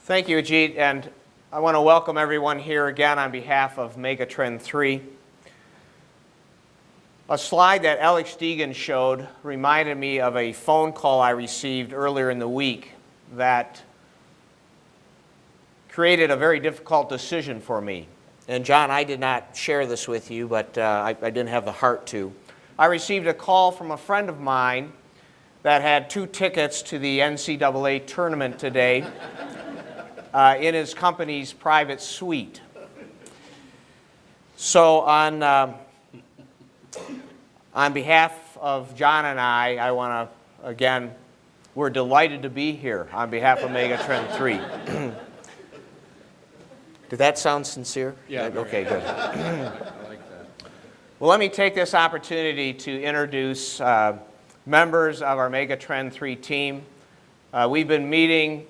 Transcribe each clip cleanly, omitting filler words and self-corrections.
Thank you, Ajit, and I want to welcome everyone here again on behalf of Megatrend 3. A slide that Alex Deegan showed reminded me of a phone call I received earlier in the week that created a very difficult decision for me. And John, I did not share this with you, but I didn't have the heart to. I received a call from a friend of mine that had 2 tickets to the NCAA tournament today in his company's private suite. So on behalf of John and I want to, again, we're delighted to be here on behalf of Megatrend 3. Did that sound sincere? Yeah. Okay, good. I like that. Well, let me take this opportunity to introduce members of our Megatrend 3 team. We've been meeting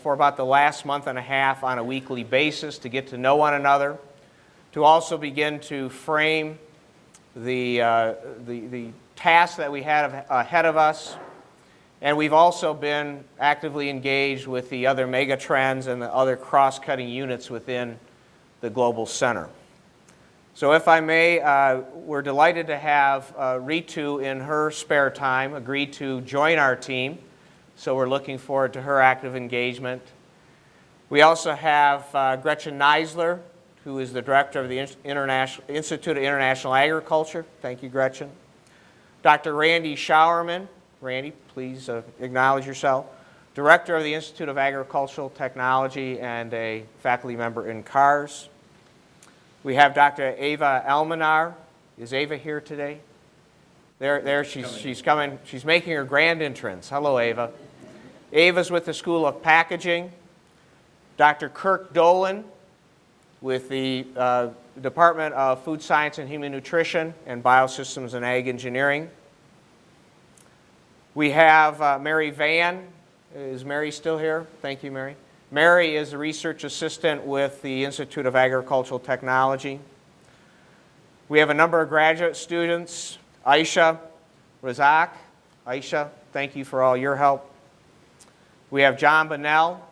for about the last month and a half on a weekly basis to get to know one another, to also begin to frame the tasks that we had ahead of us. And we've also been actively engaged with the other megatrends and the other cross-cutting units within the Global Center. So if I may, we're delighted to have Ritu in her spare time agreed to join our team. So we're looking forward to her active engagement. We also have Gretchen Neisler, who is the director of the Institute of International Agriculture. Thank you, Gretchen. Dr. Randy Showerman. Randy, please acknowledge yourself. Director of the Institute of Agricultural Technology and a faculty member in CARS. We have Dr. Eva Almenar. Is Eva here today? There she's coming. She's making her grand entrance. Hello, Eva. Eva's with the School of Packaging. Dr. Kirk Dolan with the Department of Food Science and Human Nutrition and Biosystems and Ag Engineering. We have Mary Van. Is Mary still here? Thank you, Mary. Mary is a research assistant with the Institute of Agricultural Technology. We have a number of graduate students. Aisha Razak. Aisha, thank you for all your help. We have John Bonnell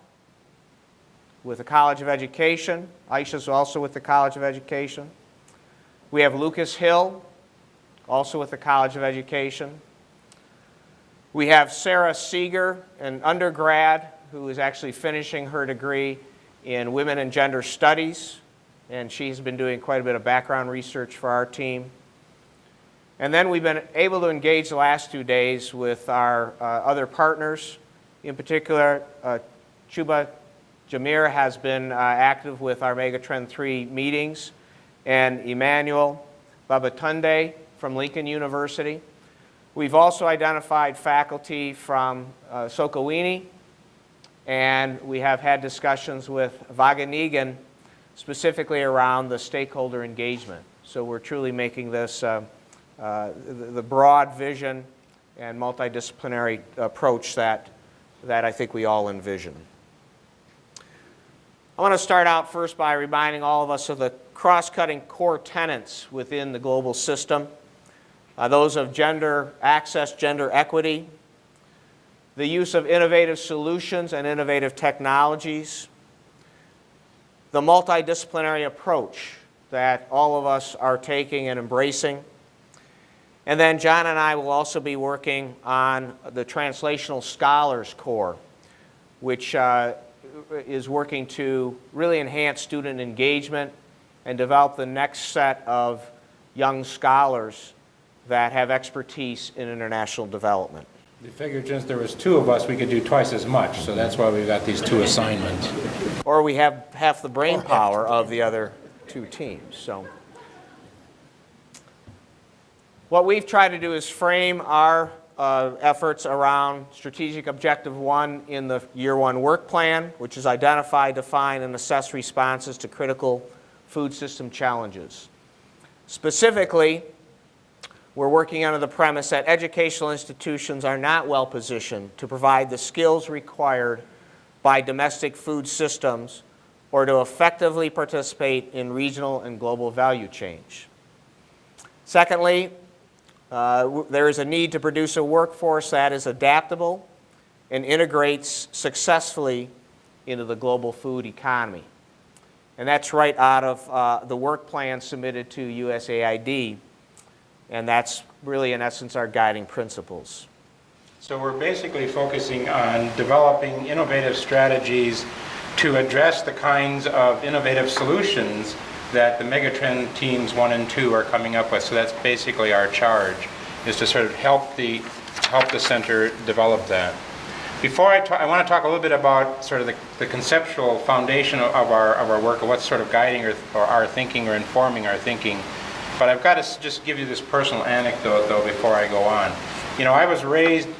with the College of Education. Aisha's also with the College of Education. We have Lucas Hill, also with the College of Education. We have Sarah Seeger, an undergrad who is actually finishing her degree in Women and Gender Studies, and she's been doing quite a bit of background research for our team. And then we've been able to engage the last 2 days with our other partners. In particular, Chuba Jamir has been active with our Megatrend 3 meetings, and Emmanuel Babatunde from Lincoln University. We've also identified faculty from Sokowini, and we have had discussions with Wageningen specifically around the stakeholder engagement. So we're truly making this the broad vision and multidisciplinary approach that I think we all envision. I want to start out first by reminding all of us of the cross-cutting core tenets within the global system. Those of gender access, gender equity, the use of innovative solutions and innovative technologies, the multidisciplinary approach that all of us are taking and embracing. And then John and I will also be working on the Translational Scholars Core, which is working to really enhance student engagement and develop the next set of young scholars that have expertise in international development. We figured since there was 2 of us, we could do twice as much, so that's why we've got these 2 assignments. Or we have half the brain power of the other 2 teams. So what we've tried to do is frame our efforts around Strategic Objective 1 in the Year 1 Work Plan, which is identify, define, and assess responses to critical food system challenges. Specifically, we're working under the premise that educational institutions are not well positioned to provide the skills required by domestic food systems or to effectively participate in regional and global value change. Secondly, there is a need to produce a workforce that is adaptable and integrates successfully into the global food economy. And that's right out of the work plan submitted to USAID, and that's really, in essence, our guiding principles. So we're basically focusing on developing innovative strategies to address the kinds of innovative solutions that the Megatrend teams 1 and 2 are coming up with. So that's basically our charge, is to sort of help the center develop that. Before I want to talk a little bit about sort of the conceptual foundation of our work, and what's sort of guiding or our thinking or informing our thinking. But I've got to just give you this personal anecdote, though, before I go on. You know, I was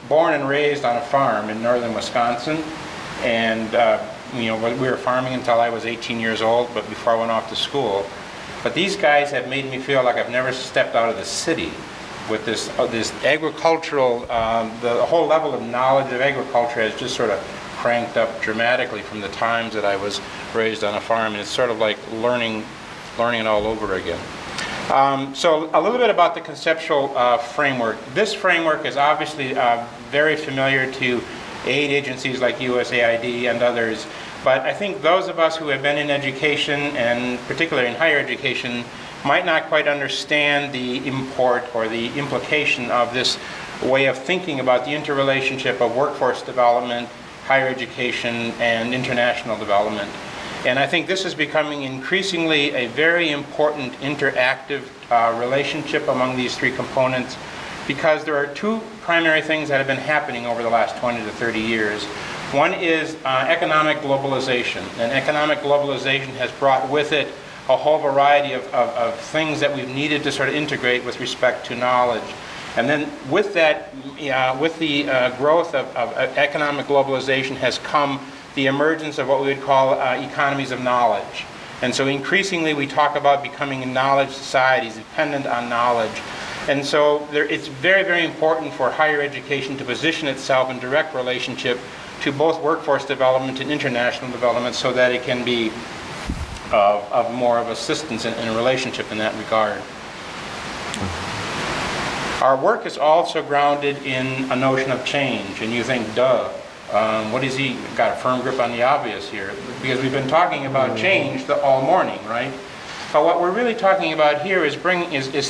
born and raised on a farm in northern Wisconsin, and you know, we were farming until I was 18 years old, but before I went off to school. But these guys have made me feel like I've never stepped out of the city with this agricultural, the whole level of knowledge of agriculture has just sort of cranked up dramatically from the times that I was raised on a farm, and it's sort of like learning it all over again. So a little bit about the conceptual framework. This framework is obviously very familiar to aid agencies like USAID and others, but I think those of us who have been in education, and particularly in higher education, might not quite understand the import or the implication of this way of thinking about the interrelationship of workforce development, higher education, and international development. And I think this is becoming increasingly a very important interactive relationship among these three components, because there are two primary things that have been happening over the last 20 to 30 years. One is economic globalization, and economic globalization has brought with it a whole variety of things that we've needed to sort of integrate with respect to knowledge. And then with that, with the growth of economic globalization has come the emergence of what we would call economies of knowledge. And so increasingly we talk about becoming knowledge societies, dependent on knowledge. And so it's very, very important for higher education to position itself in direct relationship to both workforce development and international development, so that it can be of more of assistance in a relationship in that regard. Our work is also grounded in a notion of change, and you think, duh. What is he got a firm grip on the obvious here? Because we've been talking about change all morning, right? But what we're really talking about here is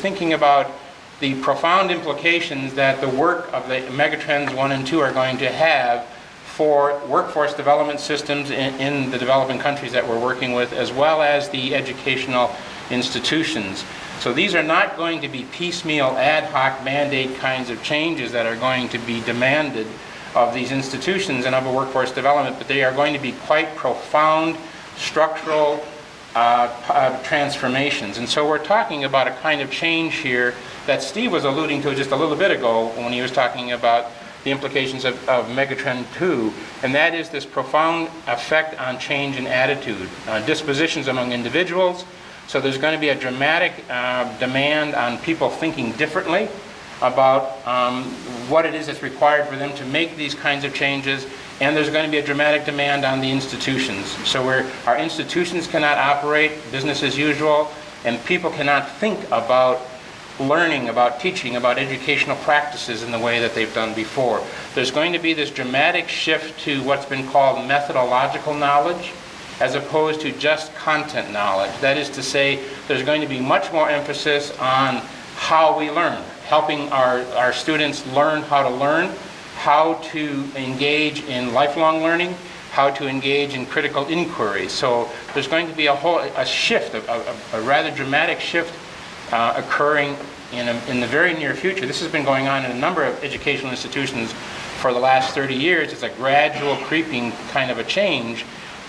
thinking about the profound implications that the work of the Megatrends 1 and 2 are going to have for workforce development systems in the developing countries that we're working with, as well as the educational institutions. So these are not going to be piecemeal, ad hoc mandate kinds of changes that are going to be demanded of these institutions and of a workforce development, but they are going to be quite profound structural transformations. And so we're talking about a kind of change here that Steve was alluding to just a little bit ago when he was talking about the implications of Megatrend 2, and that is this profound effect on change in attitude, dispositions among individuals. So there's going to be a dramatic demand on people thinking differently about what it is that's required for them to make these kinds of changes, and there's going to be a dramatic demand on the institutions. So our institutions cannot operate business as usual, and people cannot think about learning, about teaching, about educational practices in the way that they've done before. There's going to be this dramatic shift to what's been called methodological knowledge, as opposed to just content knowledge. That is to say, there's going to be much more emphasis on how we learn, helping our students learn, how to engage in lifelong learning, how to engage in critical inquiry. So there's going to be a shift, a rather dramatic shift occurring in the very near future. This has been going on in a number of educational institutions for the last 30 years. It's a gradual creeping kind of a change.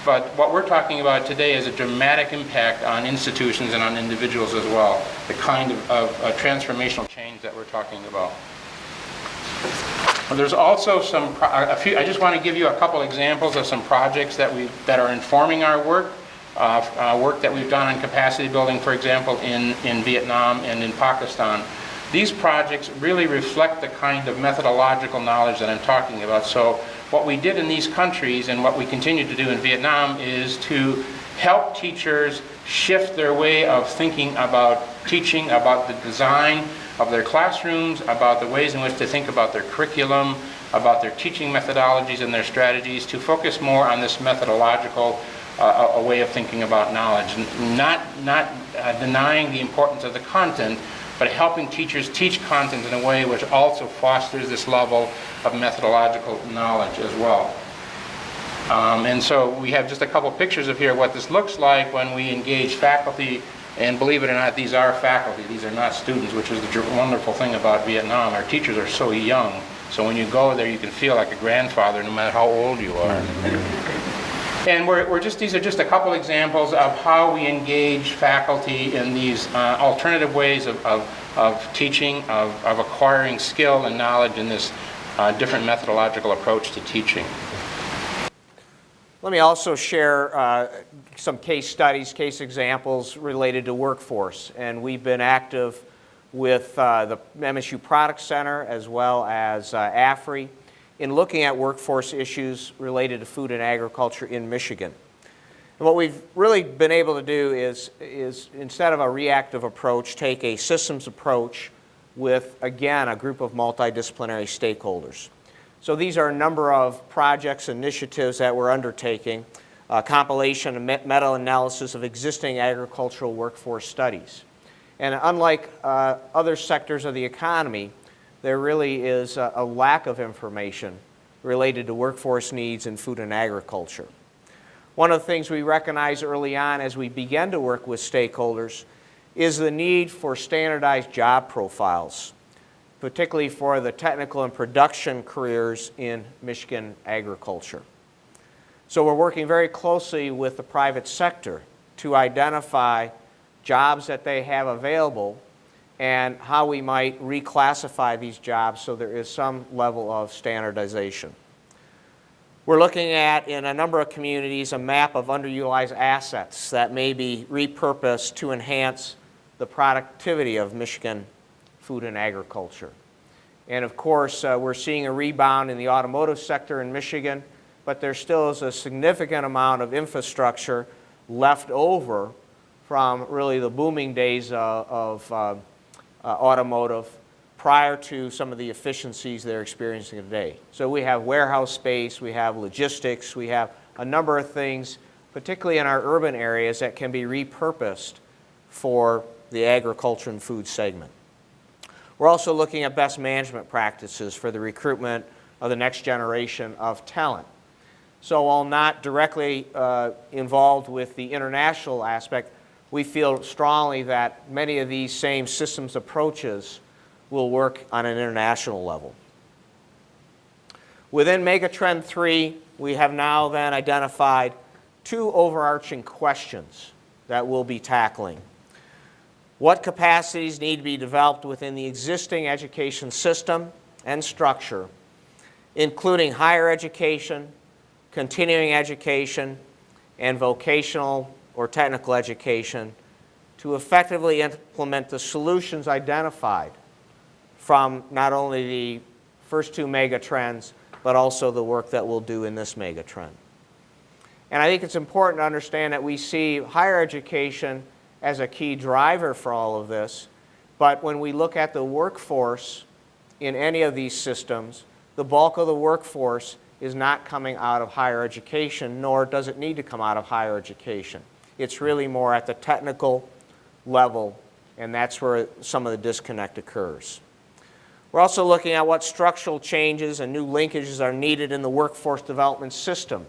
But what we're talking about today is a dramatic impact on institutions and on individuals as well, the kind of transformational change that we're talking about. There's also I just want to give you a couple examples of some projects that are informing our work. Work that we've done on capacity building, for example, in Vietnam and in Pakistan. These projects really reflect the kind of methodological knowledge that I'm talking about. So what we did in these countries and what we continue to do in Vietnam is to help teachers shift their way of thinking about teaching, about the design of their classrooms, about the ways in which to think about their curriculum, about their teaching methodologies and their strategies, to focus more on this methodological a way of thinking about knowledge, not denying the importance of the content, but helping teachers teach content in a way which also fosters this level of methodological knowledge as well. And so we have just a couple pictures of here what this looks like when we engage faculty, and believe it or not, these are faculty, these are not students, which is the wonderful thing about Vietnam. Our teachers are so young, so when you go there you can feel like a grandfather no matter how old you are. And these are just a couple examples of how we engage faculty in these alternative ways of teaching, of acquiring skill and knowledge in this different methodological approach to teaching. Let me also share some case studies, case examples related to workforce. And we've been active with the MSU Product Center as well as AFRI in looking at workforce issues related to food and agriculture in Michigan. And what we've really been able to do is instead of a reactive approach, take a systems approach with, again, a group of multidisciplinary stakeholders. So these are a number of projects, initiatives that we're undertaking, compilation and meta-analysis of existing agricultural workforce studies. And unlike other sectors of the economy, there really is a lack of information related to workforce needs in food and agriculture. One of the things we recognized early on as we began to work with stakeholders is the need for standardized job profiles, particularly for the technical and production careers in Michigan agriculture. So we're working very closely with the private sector to identify jobs that they have available and how we might reclassify these jobs so there is some level of standardization. We're looking at, in a number of communities, a map of underutilized assets that may be repurposed to enhance the productivity of Michigan food and agriculture. And of course, we're seeing a rebound in the automotive sector in Michigan, but there still is a significant amount of infrastructure left over from really the booming days of automotive prior to some of the efficiencies they're experiencing today. So we have warehouse space, we have logistics, we have a number of things, particularly in our urban areas, that can be repurposed for the agriculture and food segment. We're also looking at best management practices for the recruitment of the next generation of talent. So while not directly involved with the international aspect, we feel strongly that many of these same systems approaches will work on an international level. Within Megatrend 3, we have now then identified 2 overarching questions that we'll be tackling. What capacities need to be developed within the existing education system and structure, including higher education, continuing education, and vocational or technical education, to effectively implement the solutions identified from not only the first 2 megatrends, but also the work that we'll do in this megatrend. And I think it's important to understand that we see higher education as a key driver for all of this, but when we look at the workforce in any of these systems, the bulk of the workforce is not coming out of higher education, nor does it need to come out of higher education. It's really more at the technical level, and that's where some of the disconnect occurs. We're also looking at what structural changes and new linkages are needed in the workforce development system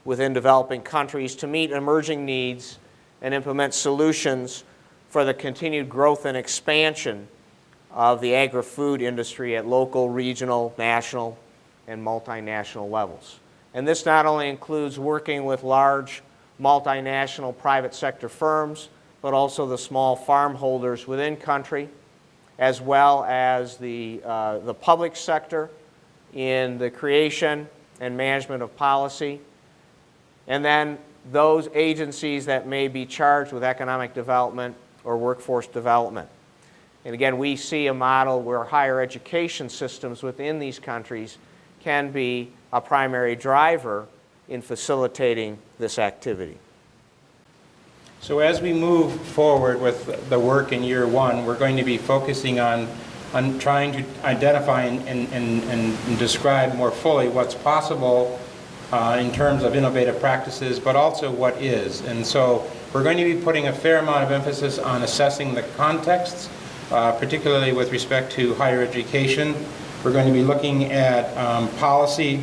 within developing countries to meet emerging needs and implement solutions for the continued growth and expansion of the agri-food industry at local, regional, national, and multinational levels. And this not only includes working with large multinational private sector firms, but also the small farm holders within country, as well as the public sector in the creation and management of policy, and then those agencies that may be charged with economic development or workforce development. And again, we see a model where higher education systems within these countries can be a primary driver in facilitating this activity. So as we move forward with the work in year 1, we're going to be focusing on on trying to identify and describe more fully what's possible in terms of innovative practices, but also what is. And so we're going to be putting a fair amount of emphasis on assessing the contexts, particularly with respect to higher education. We're going to be looking at policy,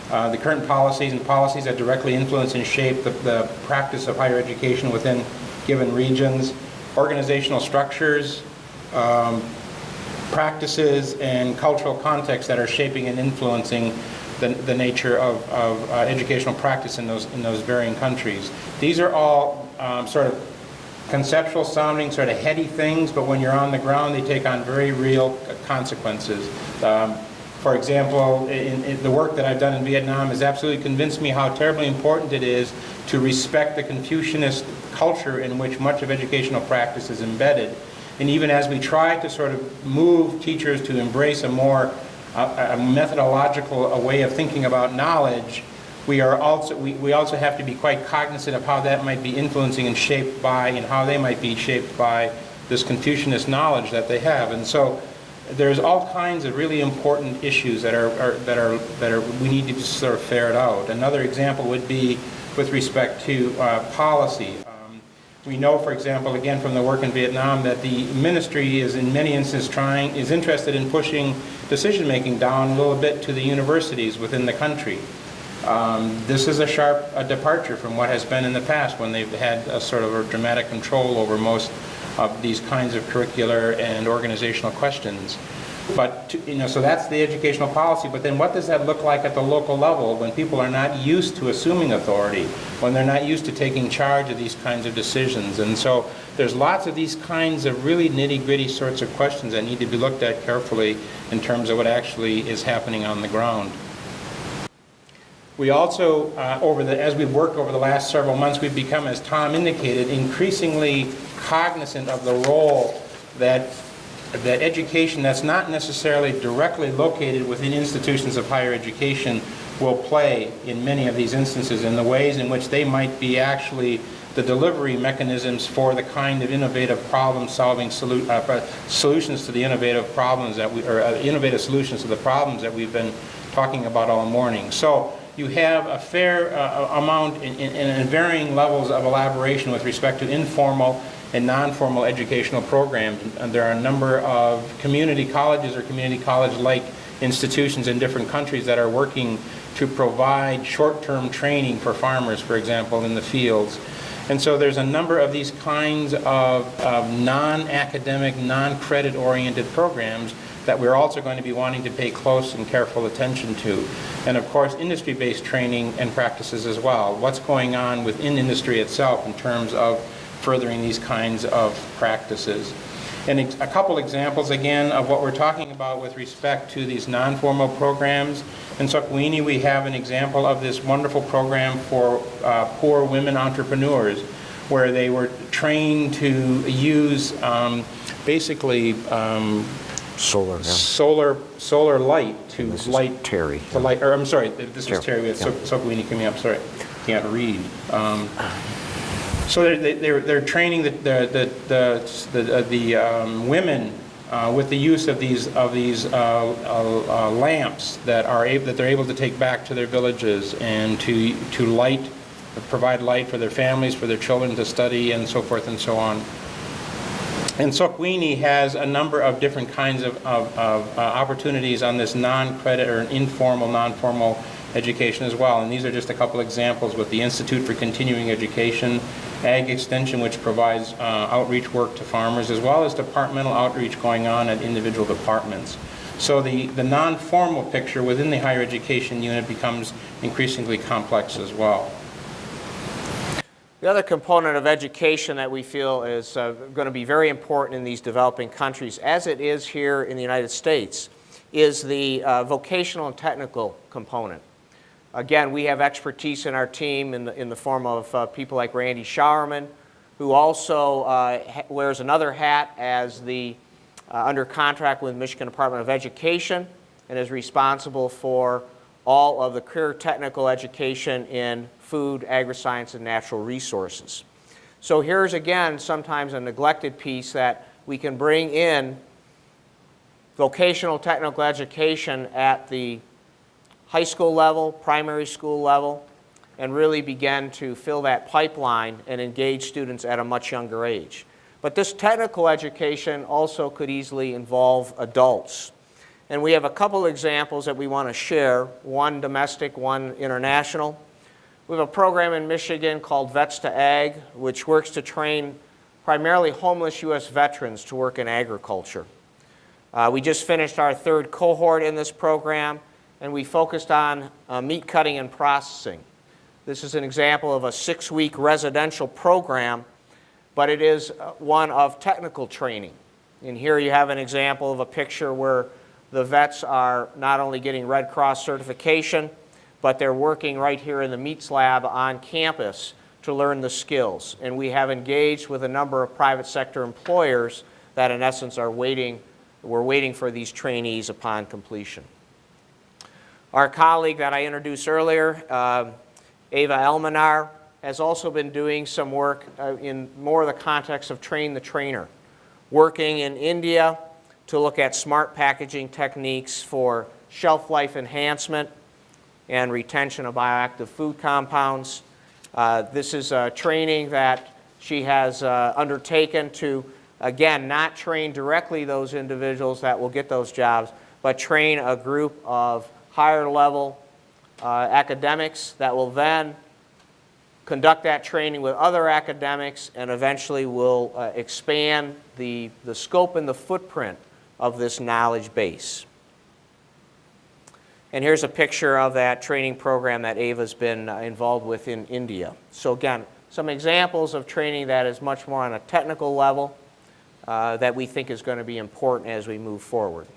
the current policies and policies that directly influence and shape the practice of higher education within given regions, organizational structures, practices, and cultural contexts that are shaping and influencing the nature of educational practice in those varying countries. These are all sort of conceptual sounding, sort of heady things, but when you're on the ground, they take on very real consequences. For example, in the work that I've done in Vietnam has absolutely convinced me how terribly important it is to respect the Confucianist culture in which much of educational practice is embedded. And even as we try to sort of move teachers to embrace a more a methodological way of thinking about knowledge, we also have to be quite cognizant of how that might be influencing and shaped by, and how they might be shaped by this Confucianist knowledge that they have. And so there's all kinds of really important issues that we need to just sort of ferret out. Another example would be with respect to policy. We know, for example, again from the work in Vietnam, that the ministry is in many instances interested in pushing decision-making down a little bit to the universities within the country. This is a sharp departure from what has been in the past, when they've had a sort of a dramatic control over most of these kinds of curricular and organizational questions. But so that's the educational policy. But then what does that look like at the local level when people are not used to assuming authority, when they're not used to taking charge of these kinds of decisions? And so there's lots of these kinds of really nitty-gritty sorts of questions that need to be looked at carefully in terms of what actually is happening on the ground. We also, as we've worked over the last several months, we've become, as Tom indicated, increasingly cognizant of the role that education that's not necessarily directly located within institutions of higher education will play in many of these instances, in the ways in which they might be actually the delivery mechanisms for the kind of innovative problem-solving solutions to the innovative problems that innovative solutions to the problems that we've been talking about all morning. So you have a fair amount in varying levels of elaboration with respect to informal and non-formal educational programs. And there are a number of community colleges or community college-like institutions in different countries that are working to provide short-term training for farmers, for example, in the fields. And so there's a number of these kinds of non-academic, non-credit-oriented programs that we're also going to be wanting to pay close and careful attention to. And of course, industry-based training and practices as well. What's going on within industry itself in terms of furthering these kinds of practices. And a couple examples again of what we're talking about with respect to these non-formal programs. In Sokwini we have an example of this wonderful program for poor women entrepreneurs, where they were trained to use basically solar light to light. Terry. To light, or I'm sorry, this was Terry. We had Sokwini coming up. Sorry, can't read. So they're training the women with the use of these lamps that they're able to take back to their villages and to provide light for their families, for their children to study, and so forth and so on. And Sokwini has a number of different kinds of opportunities on this non-credit or informal, non-formal education as well. And these are just a couple examples with the Institute for Continuing Education, Ag Extension, which provides outreach work to farmers, as well as departmental outreach going on at individual departments. So the non-formal picture within the higher education unit becomes increasingly complex as well. The other component of education that we feel is going to be very important in these developing countries, as it is here in the United States, is the vocational and technical component. Again, we have expertise in our team in the form of people like Randy Showerman, who also wears another hat as the under contract with Michigan Department of Education and is responsible for all of the career technical education in food, agri-science, and natural resources. So here's again sometimes a neglected piece that we can bring in vocational technical education at the high school level, primary school level, and really begin to fill that pipeline and engage students at a much younger age. But this technical education also could easily involve adults. And we have a couple examples that we want to share, one domestic, one international. We have a program in Michigan called Vets to Ag, which works to train primarily homeless U.S. veterans to work in agriculture. We just finished our third cohort in this program, and we focused on meat cutting and processing. This is an example of a 6-week residential program, but it is one of technical training. And here you have an example of a picture where the vets are not only getting Red Cross certification, but they're working right here in the meats lab on campus to learn the skills. And we have engaged with a number of private sector employers that in essence are waiting for these trainees upon completion. Our colleague that I introduced earlier, Eva Almenar, has also been doing some work in more of the context of train the trainer, working in India to look at smart packaging techniques for shelf life enhancement and retention of bioactive food compounds. This is a training that she has undertaken to, again, not train directly those individuals that will get those jobs, but train a group of higher level academics that will then conduct that training with other academics and eventually will expand the scope and the footprint of this knowledge base. And here's a picture of that training program that Eva's been involved with in India. So again, some examples of training that is much more on a technical level that we think is going to be important as we move forward.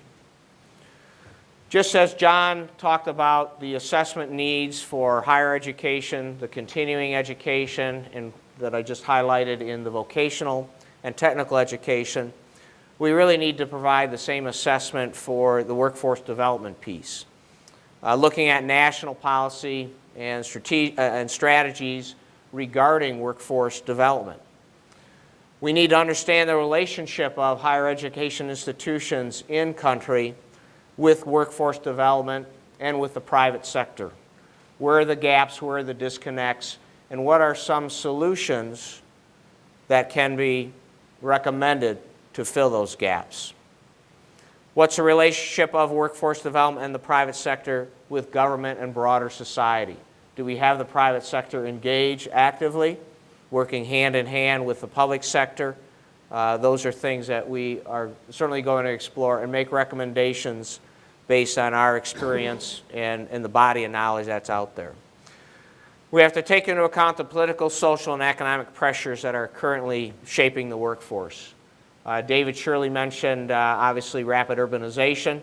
Just as John talked about the assessment needs for higher education, the continuing education, and that I just highlighted in the vocational and technical education, we really need to provide the same assessment for the workforce development piece. Looking at national policy and strategies regarding workforce development. We need to understand the relationship of higher education institutions in country with workforce development and with the private sector. Where are the gaps, where are the disconnects, and what are some solutions that can be recommended to fill those gaps? What's the relationship of workforce development and the private sector with government and broader society? Do we have the private sector engage actively, working hand in hand with the public sector? Those are things that we are certainly going to explore and make recommendations based on our experience and the body of knowledge that's out there. We have to take into account the political, social, and economic pressures that are currently shaping the workforce. David Shirley mentioned, obviously, rapid urbanization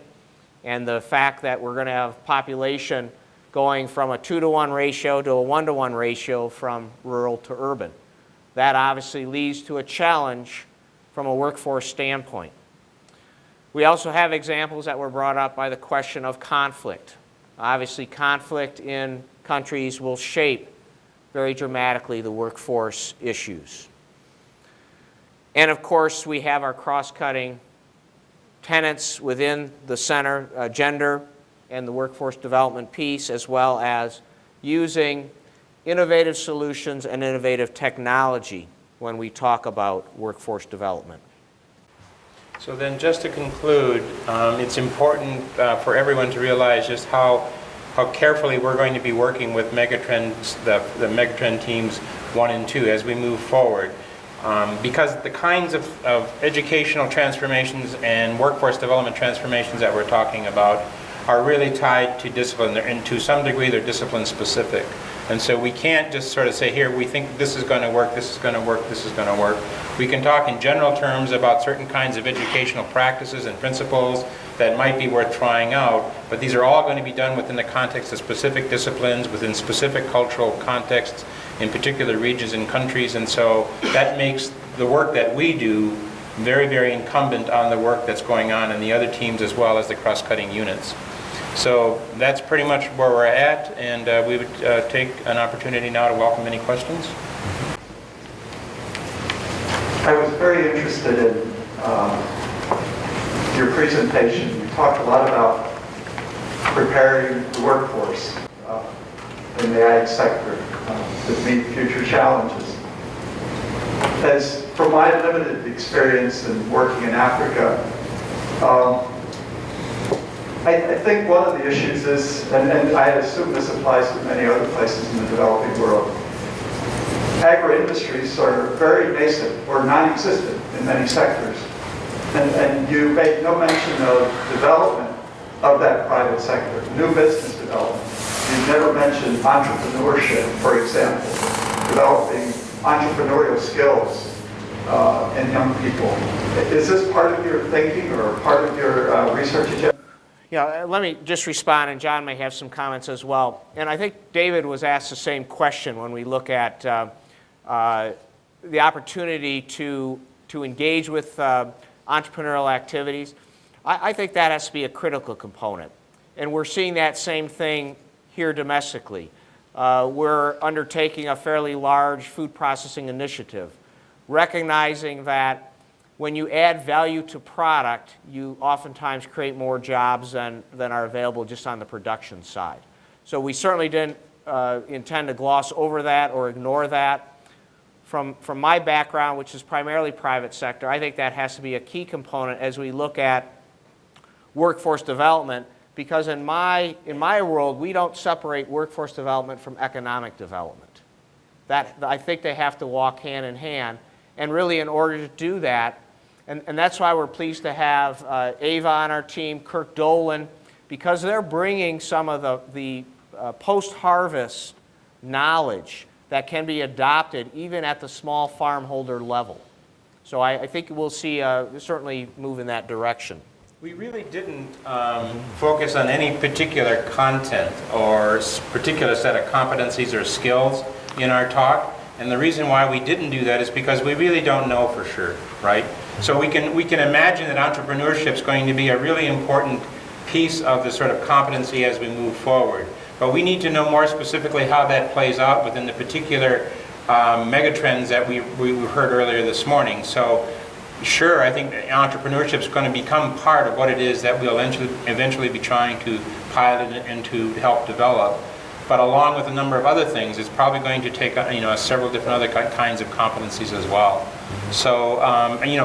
and the fact that we're going to have population going from a 2-to-1 ratio to a 1-to-1 ratio from rural to urban. That obviously leads to a challenge from a workforce standpoint. We also have examples that were brought up by the question of conflict. Obviously, conflict in countries will shape very dramatically the workforce issues. And of course, we have our cross-cutting tenets within the center, gender and the workforce development piece, as well as using innovative solutions and innovative technology when we talk about workforce development. So then just to conclude, it's important for everyone to realize just how carefully we're going to be working with Megatrends, the Megatrend teams 1 and 2 as we move forward. Because the kinds of educational transformations and workforce development transformations that we're talking about are really tied to discipline, and to some degree they're discipline specific. And so we can't just sort of say, here, we think this is going to work, this is going to work, this is going to work. We can talk in general terms about certain kinds of educational practices and principles that might be worth trying out, but these are all going to be done within the context of specific disciplines, within specific cultural contexts, in particular regions and countries, and so that makes the work that we do very, very incumbent on the work that's going on in the other teams as well as the cross-cutting units. So that's pretty much where we're at, and we would take an opportunity now to welcome any questions. I was very interested in your presentation, you talked a lot about preparing the workforce in the ag sector to meet future challenges. As from my limited experience in working in Africa, I think one of the issues is, and I assume this applies to many other places in the developing world, agro-industries are very nascent or non-existent in many sectors. And you made no mention of development of that private sector, new business development. You never mentioned entrepreneurship, for example, developing entrepreneurial skills in young people. Is this part of your thinking or part of your research agenda? Yeah, let me just respond, and John may have some comments as well. And I think David was asked the same question when we look at the opportunity to engage with entrepreneurial activities. I think that has to be a critical component. And we're seeing that same thing here domestically. We're undertaking a fairly large food processing initiative, recognizing that when you add value to product, you oftentimes create more jobs than are available just on the production side. So we certainly didn't intend to gloss over that or ignore that. From my background, which is primarily private sector, I think that has to be a key component as we look at workforce development, because in my world, we don't separate workforce development from economic development. I think they have to walk hand in hand, and really in order to do that, and that's why we're pleased to have Eva on our team, Kirk Dolan, because they're bringing some of the post-harvest knowledge that can be adopted even at the small farmholder level. So I think we'll see certainly move in that direction. We really didn't focus on any particular content or particular set of competencies or skills in our talk. And the reason why we didn't do that is because we really don't know for sure, right? So we can imagine that entrepreneurship is going to be a really important piece of the sort of competency as we move forward. But we need to know more specifically how that plays out within the particular megatrends that we heard earlier this morning. So sure, I think entrepreneurship is going to become part of what it is that we'll eventually be trying to pilot and to help develop. But along with a number of other things, it's probably going to take several different other kinds of competencies as well. So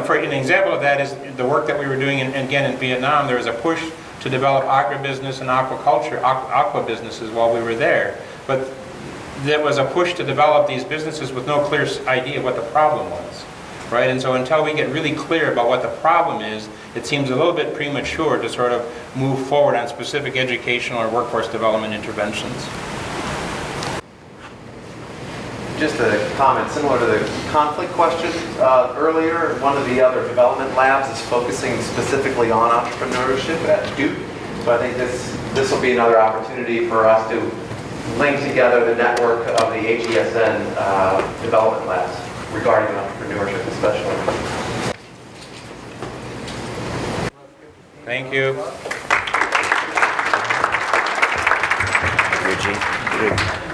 for an example of that is the work that we were doing again in Vietnam. There was a push to develop agribusiness and aquaculture, aqua businesses while we were there. But there was a push to develop these businesses with no clear idea of what the problem was. Right? And so until we get really clear about what the problem is, it seems a little bit premature to sort of move forward on specific educational or workforce development interventions. Just a comment similar to the conflict question earlier. One of the other development labs is focusing specifically on entrepreneurship at Duke. So I think this will be another opportunity for us to link together the network of the HESN development labs regarding entrepreneurship especially. Thank you. Reggie.